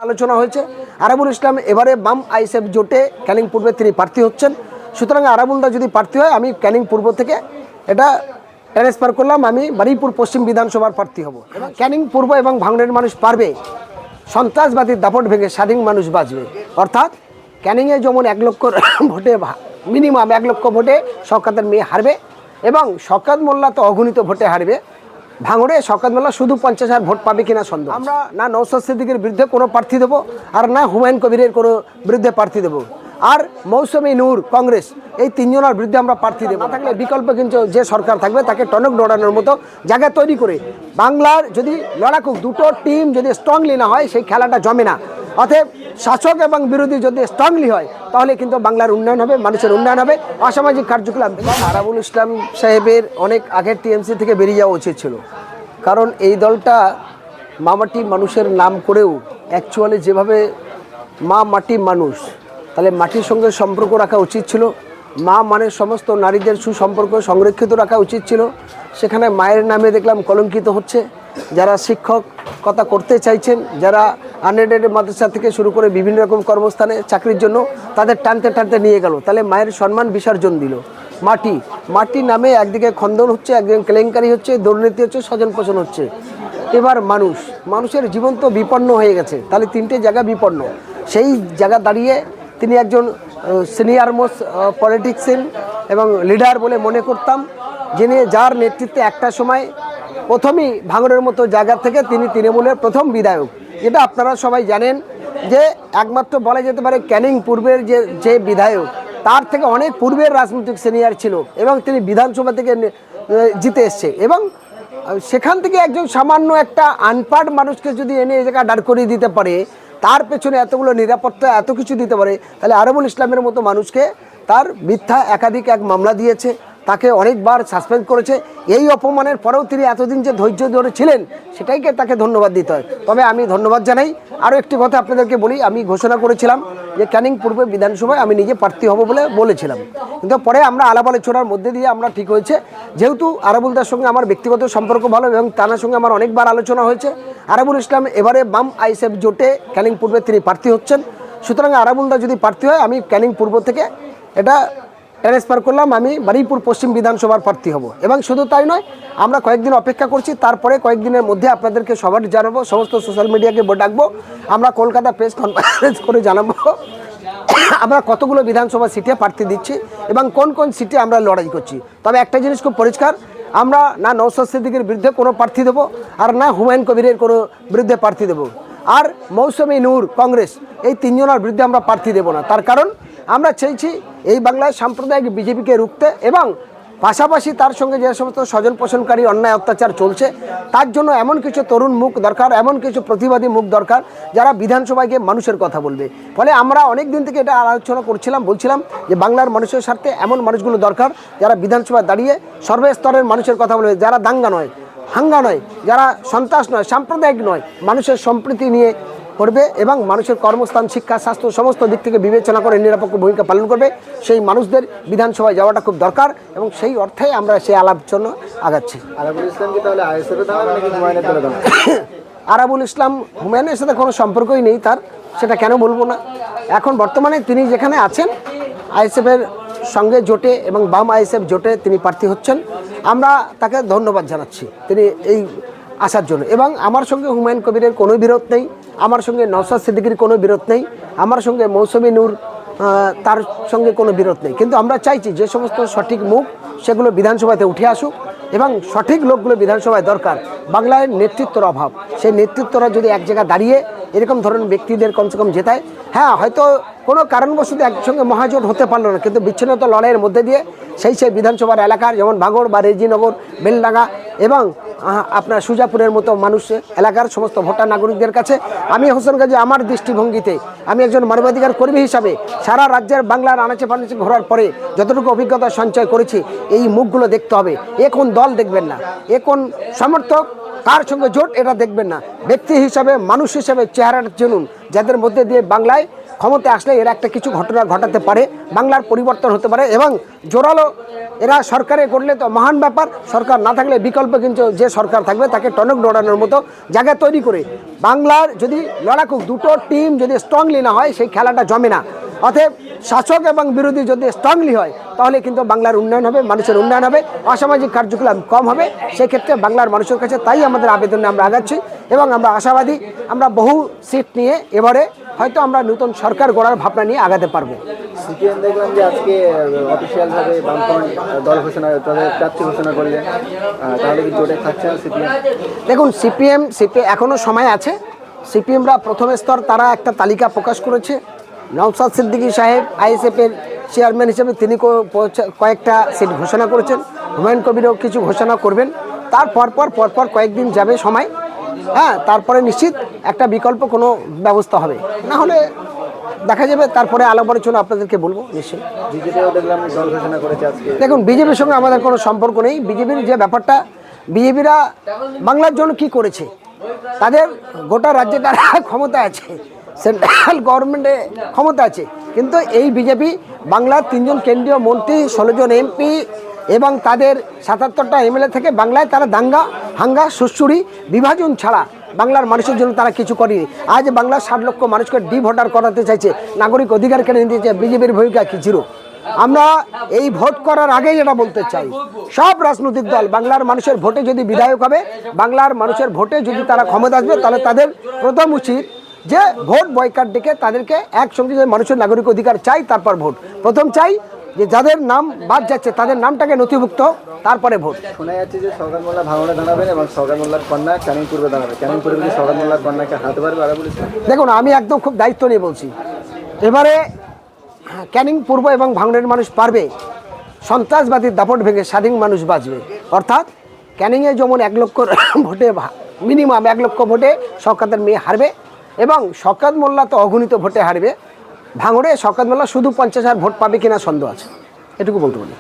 আলোচনা হয়েছে। আরাবুল ইসলাম এবারে বাম আইএসএফ জোটে ক্যানিং পূর্বে তিনি প্রার্থী হচ্ছেন। সুতরাং আরাবুলদা যদি প্রার্থী হয় আমি ক্যানিং পূর্ব থেকে এটা ট্রান্সফার করলাম, আমি বারুইপুর পশ্চিম বিধানসভার প্রার্থী হব। এবং ক্যানিং পূর্ব এবং ভাঙড়ের মানুষ পারবে সন্ত্রাসবাদীর দাপট ভেঙে স্বাধীন মানুষ বাঁচবে। অর্থাৎ ক্যানিংয়ে যেমন 1 লক্ষ ভোটে মিনিমাম 1 লক্ষ ভোটে শওকতের মেয়ে হারবে এবং শওকত মোল্লা তো অগণিত ভোটে হারবে। ভাঙড়ে শওকত মোল্লা শুধু 50,000 ভোট পাবে কিনা সন্দেহ। আমরা না নওশাদ সিদ্দিকীর বিরুদ্ধে কোনো প্রার্থী দেবো আর না হুমায়ুন কবিরের কোনো বিরুদ্ধে প্রার্থী দেবো আর মৌসুমী নূর কংগ্রেস এই 3 জনের বিরুদ্ধে আমরা প্রার্থী দেবো না। থাকলে বিকল্প কিন্তু যে সরকার থাকবে তাকে টনক নড়ানোর মতো জায়গা তৈরি করে বাংলার যদি লড়াকু দুটো টিম যদি স্ট্রংলি না হয় সেই খেলাটা জমে না। অতএব শাসক এবং বিরোধী যদি স্ট্রংলি হয় তাহলে কিন্তু বাংলার উন্নয়ন হবে, মানুষের উন্নয়ন হবে। অসামাজিক কার্যকলাপ আরাবুল ইসলাম সাহেবের অনেক আগের টিএমসি থেকে বেরিয়ে যাওয়া উচিত ছিল, কারণ এই দলটা মা মাটি মানুষের নাম করেও অ্যাকচুয়ালি যেভাবে মা মাটি মানুষ, তাহলে মাটির সঙ্গে সম্পর্ক রাখা উচিত ছিল। মা মানে সমস্ত নারীদের সুসম্পর্ক সংরক্ষিত রাখা উচিত ছিল। সেখানে মায়ের নামে দেখলাম কলঙ্কিত হচ্ছে। যারা শিক্ষকতা করতে চাইছেন, যারা আনএডেড মাদ্রাসা থেকে শুরু করে বিভিন্ন রকম কর্মস্থানে চাকরির জন্য তাদের টানতে টানতে নিয়ে গেল, তাহলে মায়ের সম্মান বিসর্জন দিল। মাটি নামে একদিকে খন্দন হচ্ছে, একদিকে কেলেঙ্কারি হচ্ছে, দুর্নীতি হচ্ছে, স্বজন পোষণ হচ্ছে। এবার মানুষের জীবন তো বিপন্ন হয়ে গেছে, তাহলে 3টে জায়গা বিপন্ন। সেই জায়গা দাঁড়িয়ে তিনি একজন সিনিয়র মোস্ট পলিটিক্সিয়ান এবং লিডার বলে মনে করতাম, যার নেতৃত্বে একটা সময় প্রথমেই ভাঙড়ের মতো জায়গা থেকে তিনি তৃণমূলের প্রথম বিধায়ক। এটা আপনারা সবাই জানেন যে একমাত্র বলা যেতে পারে ক্যানিং পূর্বের যে বিধায়ক তার থেকে অনেক পূর্বের রাজনৈতিক সিনিয়র ছিল এবং তিনি বিধানসভা থেকে জিতে এসছে। এবং সেখান থেকে একজন সামান্য একটা আনপাড় মানুষকে যদি এনে এই জায়গায় দাঁড় করিয়ে দিতে পারে, তার পেছনে এতগুলো নিরাপত্তা এত কিছু দিতে পারে, তাহলে আরাবুল ইসলামের মতো মানুষকে তার মিথ্যা একাধিক মামলা দিয়েছে, তাকে অনেকবার সাসপেন্ড করেছে। এই অপমানের পরেও তিনি এতদিন যে ধৈর্য ধরে ছিলেন সেটাইকে তাকে ধন্যবাদ দিতে হয়। তবে আমি ধন্যবাদ জানাই। আরও একটি কথা আপনাদেরকে বলি, আমি ঘোষণা করেছিলাম যে ক্যানিং পূর্বে বিধানসভায় আমি নিজে প্রার্থী হব বলেছিলাম, কিন্তু পরে আমরা আলাপ আলোচনার মধ্যে দিয়ে আমরা ঠিক হয়েছে, যেহেতু আরাবুলদার সঙ্গে আমার ব্যক্তিগত সম্পর্ক ভালো এবং তার সঙ্গে আমার অনেকবার আলোচনা হয়েছে, আরাবুল ইসলাম এবারে বাম আইএসএফ জোটে ক্যানিং পূর্বে তিনি প্রার্থী হচ্ছেন। সুতরাং আরাবুলদা যদি প্রার্থী হয় আমি ক্যানিং পূর্ব থেকে এটা ট্রান্সফার করলাম, আমি বারুইপুর পশ্চিম বিধানসভার প্রার্থী হব। এবং শুধু তাই নয়, আমরা কয়েকদিন অপেক্ষা করছি, তারপরে কয়েকদিনের মধ্যে আপনাদেরকে সবার জানাবো, সমস্ত সোশ্যাল মিডিয়াকে ডাকবো, আমরা কলকাতা প্রেস কনফারেন্স করে জানাবো আমরা কতগুলো বিধানসভা সিটে প্রার্থী দিচ্ছি এবং কোন কোন সিটে আমরা লড়াই করছি। তবে একটা জিনিস খুব পরিষ্কার, আমরা না নওশাদ সিদ্দিকীর বিরুদ্ধে কোনো প্রার্থী দেবো আর না হুমায়ুন কবিরের কোনো বিরুদ্ধে প্রার্থী দেবো আর মৌসুমী নূর কংগ্রেস এই 3 জনের বিরুদ্ধে আমরা প্রার্থী দেবো না। তার কারণ আমরা চাইছি এই বাংলায় সাম্প্রদায়িক বিজেপিকে রুখতে এবং পাশাপাশি তার সঙ্গে যে সমস্ত স্বজন পোষণকারী অন্যায় অত্যাচার চলছে তার জন্য এমন কিছু তরুণ মুখ দরকার, এমন কিছু প্রতিবাদী মুখ দরকার যারা বিধানসভায় গিয়ে মানুষের কথা বলবে। ফলে আমরা অনেক দিন থেকে এটা আলোচনা বলছিলাম যে বাংলার মানুষের স্বার্থে এমন মানুষগুলো দরকার যারা বিধানসভায় দাঁড়িয়ে সর্বস্তরের মানুষের কথা বলবে, যারা দাঙ্গা নয়, হাঙ্গা নয়, যারা সন্ত্রাস নয়, সাম্প্রদায়িক নয়, মানুষের সম্প্রীতি নিয়ে করবে এবং মানুষের কর্মস্থান, শিক্ষা, স্বাস্থ্য সমস্ত দিক থেকে বিবেচনা করে নিরপেক্ষ ভূমিকা পালন করবে। সেই মানুষদের বিধানসভায় যাওয়াটা খুব দরকার এবং সেই অর্থে আমরা সেই আলোচনা আগাচ্ছি। আরাবুল ইসলাম কি তাহলে আইএসএফের দাঁড়াবে নাকি হুমায়ুনের দলে দাঁড়াবে? আরাবুল ইসলাম হুমায়ুনের সাথে কোনো সম্পর্কই নেই তার, সেটা কেন বলবো না। এখন বর্তমানে তিনি যেখানে আছেন আইএসএফের সঙ্গে জোটে এবং বাম আইএসএফ জোটে তিনি প্রার্থী হচ্ছেন, আমরা তাকে ধন্যবাদ জানাচ্ছি তিনি এই আসার জন্য। এবং আমার সঙ্গে হুমায়ুন কবিরের কোনো বিরোধ নেই, আমার সঙ্গে নওশাদ সিদ্দিকীর কোনো বিরোধ নেই, আমার সঙ্গে মৌসুমী নূর তার সঙ্গে কোনো বিরোধ নেই। কিন্তু আমরা চাইছি যে সমস্ত সঠিক মুখ সেগুলো বিধানসভাতে উঠে আসুক এবং সঠিক লোকগুলো বিধানসভায় দরকার। বাংলায় নেতৃত্বের অভাব, সেই নেতৃত্বরা যদি এক জায়গায় দাঁড়িয়ে এরকম ধরনের ব্যক্তিদের কমসে কম জেতায়, হ্যাঁ হয়তো কোনো কারণবশত একসঙ্গে মহাজোট হতে পারলো না, কিন্তু বিচ্ছিন্নতা লড়াইয়ের মধ্যে দিয়ে সেই বিধানসভার এলাকার যেমন ভাঙড় বা রেজিনগর, বেলডাঙ্গা এবং আপনার সুজাপুরের মতো মানুষ এলাকার সমস্ত ভোটার নাগরিকদের কাছে আমি হোসেন গাজী আমার দৃষ্টিভঙ্গিতে আমি একজন মানবাধিকার কর্মী হিসাবে সারা রাজ্যের বাংলার আনাচে পানাচে ঘোরার পরে যতটুকু অভিজ্ঞতা সঞ্চয় করেছি এই মুখগুলো দেখতে হবে। এ কোন দল দেখবেন না, এ কোন সমর্থক, কার সঙ্গে জোট এটা দেখবেন না, ব্যক্তি হিসাবে মানুষ হিসাবে চেহারাটা চিনুন, যাদের মধ্যে দিয়ে বাংলায় ক্ষমতায় আসলে এরা একটা কিছু ঘটনা ঘটাতে পারে, বাংলার পরিবর্তন হতে পারে এবং জোরালো এরা সরকারে করলে তো মহান ব্যাপার, সরকার না থাকলে বিকল্প কিন্তু যে সরকার থাকবে তাকে টনক নড়ানোর মতো জায়গা তৈরি করে বাংলার যদি লড়াকু দুটো টিম যদি স্ট্রংলি না হয় সেই খেলাটা জমে না। অতএব শাসক এবং বিরোধী যদি স্ট্রংলি হয় তাহলে কিন্তু বাংলার উন্নয়ন হবে, মানুষের উন্নয়ন হবে, অসামাজিক কার্যকলাপ কম হবে। সেক্ষেত্রে বাংলার মানুষের কাছে তাই আমাদের আবেদনে আমরা আগাচ্ছি এবং আমরা আশাবাদী আমরা বহু সিট নিয়ে এবারে হয়তো আমরা নতুন সরকার গড়ার ভাবনা নিয়ে আগাতে পারবো। সিপিএম দেখলাম যে আজকে অফিসিয়ালভাবে বামফ্রন্ট দল ঘোষণা তাদের প্রার্থী ঘোষণা করলেন, তাহলে কি জোটে থাকছেন সিপিএম? দেখুন সিপিএম এখনও সময় আছে। সিপিএমরা প্রথম স্তর তারা একটা তালিকা প্রকাশ করেছে। নওশাদ সিদ্দিকী সাহেব আইএসএফের চেয়ারম্যান হিসেবে তিনি কয়েকটা সিট ঘোষণা করেছেন, হুমায়ুন কবিরও কিছু ঘোষণা করবেন। তার পরপর কয়েকদিন যাবে সময়, হ্যাঁ, তারপরে নিশ্চিত একটা বিকল্প কোনো ব্যবস্থা হবে, না হলে দেখা যাবে। তারপরে আলাপ আলোচনা আপনাদেরকে বলবো নিশ্চয়ই। বিজেপিও দেখলাম দল ঘোষণা করেছে আজকে। দেখুন বিজেপির সঙ্গে আমাদের কোনো সম্পর্ক নেই। বিজেপির যে ব্যাপারটা, বিজেপিরা বাংলার জন্য কি করেছে, তাদের গোটা রাজ্যে তারা ক্ষমতা আছে, সেন্ট্রাল গভর্নমেন্টে ক্ষমতা আছে, কিন্তু এই বিজেপি বাংলার 3 জন কেন্দ্রীয় মন্ত্রী, 16 জন এমপি এবং তাদের 77টা এমএলএ থেকে বাংলায় তারা দাঙ্গা হাঙ্গা সুশ্রুরি বিভাজন ছাড়া বাংলার মানুষের জন্য তারা কিছু করেনি। আজ বাংলার 60 লক্ষ মানুষকে ভোটার করাতে চাইছে, নাগরিক অধিকার কেড়ে নিতে চাইছে, বিজেপির ভূমিকা কি? জিরো। আমরা এই ভোট করার আগেই এটা বলতে চাই, সব রাজনৈতিক দল বাংলার মানুষের ভোটে যদি বিধায়ক হবে, বাংলার মানুষের ভোটে যদি তারা ক্ষমতা আসবে, তাহলে তাদের প্রথম উচিত যে ভোট বয়কট ডেকে তাদেরকে একসঙ্গে যে মানুষের নাগরিক অধিকার চাই, তারপর ভোট। প্রথম চাই যে যাদের নাম বাদ যাচ্ছে তাদের নামটাকে নথিভুক্ত, তারপরে ভোট। শোনা যাচ্ছে যে সরকার মোল্লা ভাঙড়ে দাঁড়াবেন এবং সরকার মোল্লার কন্যা ক্যানিং পূর্বে দাঁড়াবে। ক্যানিং পূর্বে কি সরকার মোল্লার কন্যাকে হারাতে পারবে আরাবুল ইসলাম? দেখুন আমি একদম খুব দায়িত্ব নিয়ে বলছি, এবারে ক্যানিং পূর্ব এবং ভাঙড়ের মানুষ পারবে, সন্ত্রাসবাদীর দাপট ভেঙে স্বাধীন মানুষ বাঁচবে। অর্থাৎ ক্যানিংয়ে যেমন 1 লক্ষ ভোটে মিনিমাম 1 লক্ষ ভোটে শওকতের মেয়ে হারবে এবং শওকত মোল্লা তো অগণিত ভোটে হারবে। ভাঙড়ে শওকত মোল্লা শুধু 50,000 ভোট পাবে কিনা সন্দেহ আছে, এটুকু বলতে পারি।